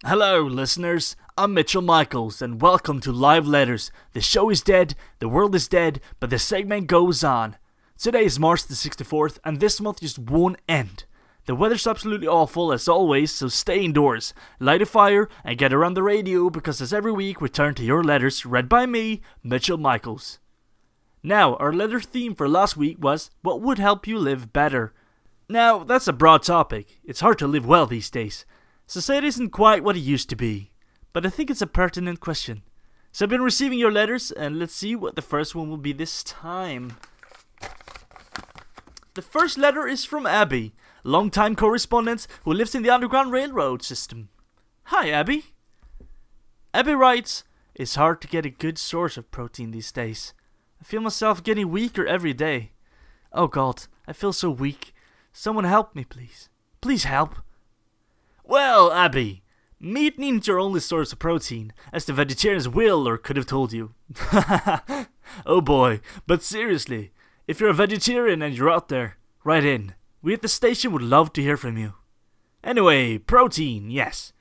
Hello, listeners. I'm Mitchell Michaels, and welcome to Live Letters. The show is dead, the world is dead, but the segment goes on. Today is March the 64th, and this month just won't end. The weather's absolutely awful as always, so stay indoors, light a fire, and get around the radio because as every week we turn to your letters read by me, Mitchell Michaels. Now, our letter theme for last week was what would help you live better. Now, that's a broad topic. It's hard to live well these days. Society isn't quite what it used to be, but I think it's a pertinent question. So I've been receiving your letters, and let's see what the first one will be this time. The first letter is from Abby, longtime correspondent who lives in the Underground Railroad system. Hi, Abby. Abby writes, "It's hard to get a good source of protein these days. I feel myself getting weaker every day. Oh God, I feel so weak. Someone help me, please. Please help." Well, Abby, meat isn't your only source of protein, as the vegetarians will or could have told you. Oh boy, but seriously, if you're a vegetarian and you're out there, write in. We at the station would love to hear from you. Anyway, protein, yes.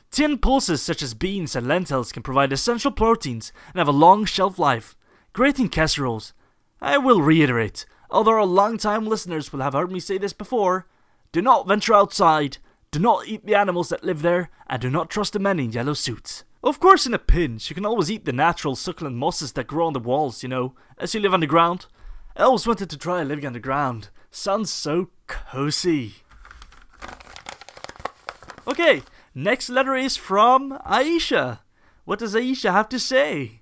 Tinned pulses such as beans and lentils can provide essential proteins and have a long shelf life. Great in casseroles. I will reiterate, although our long-time listeners will have heard me say this before, do not venture outside. Do not eat the animals that live there, and do not trust the men in yellow suits. Of course, in a pinch, you can always eat the natural succulent mosses that grow on the walls, as you live underground. I always wanted to try living underground. Sounds so cozy. Okay, next letter is from Aisha. What does Aisha have to say?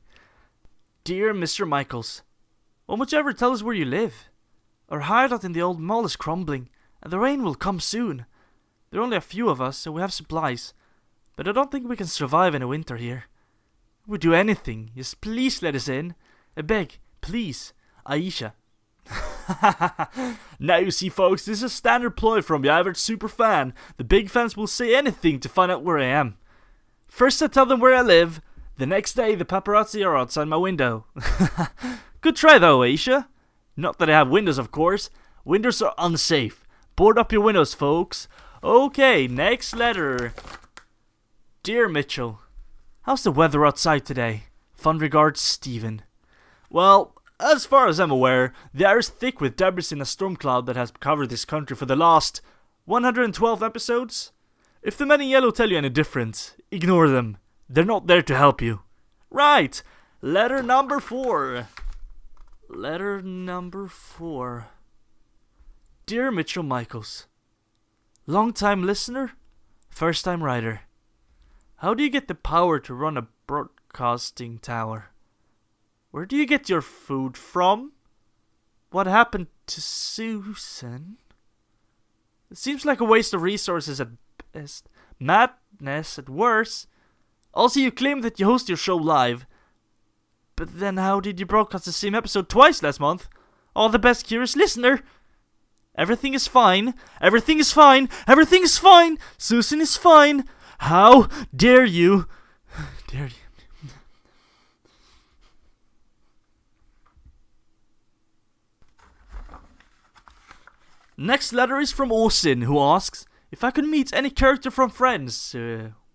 Dear Mr. Michaels, won't you ever tell us where you live? Our hideout in the old mall is crumbling, and the rain will come soon. There are only a few of us, so we have supplies. But I don't think we can survive in a winter here. We'd do anything. Just please let us in. I beg, please. Aisha. Now you see, folks, this is a standard ploy from the average super fan. The big fans will say anything to find out where I am. First I tell them where I live. The next day the paparazzi are outside my window. Good try though, Aisha. Not that I have windows, of course. Windows are unsafe. Board up your windows, folks. Okay, next letter. Dear Mitchell, how's the weather outside today? Fond regards, Stephen. Well, as far as I'm aware, the air is thick with debris in a storm cloud that has covered this country for the last 112 episodes. If the men in yellow tell you any different, ignore them. They're not there to help you. Right, letter number 4. Letter number 4. Dear Mitchell Michaels, long-time listener, first-time writer. How do you get the power to run a broadcasting tower? Where do you get your food from? What happened to Susan? It seems like a waste of resources at best, madness at worst. Also, you claim that you host your show live. But then how did you broadcast the same episode twice last month? All the best, curious listener. Everything is fine. Everything is fine. Everything is fine. Susan is fine. How dare you? Dare you? Next letter is from Austin, who asks, if I could meet any character from Friends,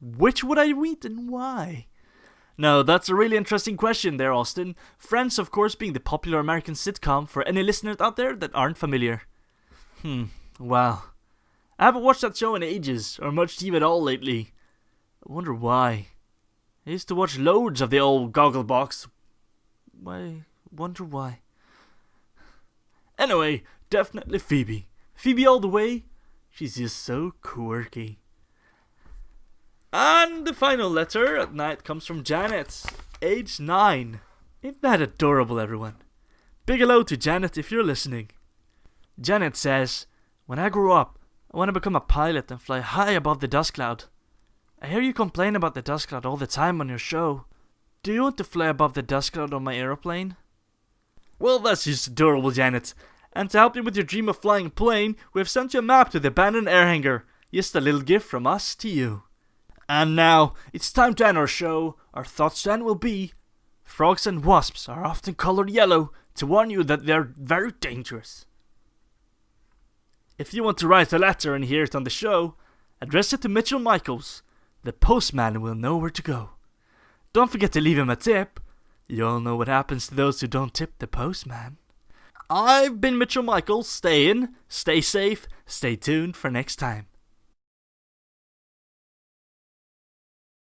which would I meet and why? No, that's a really interesting question there, Austin. Friends, of course, being the popular American sitcom for any listeners out there that aren't familiar. Wow. I haven't watched that show in ages, or much TV at all lately. I wonder why. I used to watch loads of the old Gogglebox. Wonder why. Anyway, definitely Phoebe. Phoebe all the way. She's just so quirky. And the final letter at night comes from Janet, age 9. Ain't that adorable, everyone? Big hello to Janet if you're listening. Janet says, when I grow up, I want to become a pilot and fly high above the dust cloud. I hear you complain about the dust cloud all the time on your show. Do you want to fly above the dust cloud on my aeroplane? Well, that's just adorable, Janet. And to help you with your dream of flying a plane, we have sent you a map to the abandoned air hangar. Just a little gift from us to you. And now, it's time to end our show. Our thoughts then will be, frogs and wasps are often colored yellow to warn you that they're very dangerous. If you want to write a letter and hear it on the show, address it to Mitchell Michaels, the postman will know where to go. Don't forget to leave him a tip. You all know what happens to those who don't tip the postman. I've been Mitchell Michael. Stay in, stay safe, stay tuned for next time.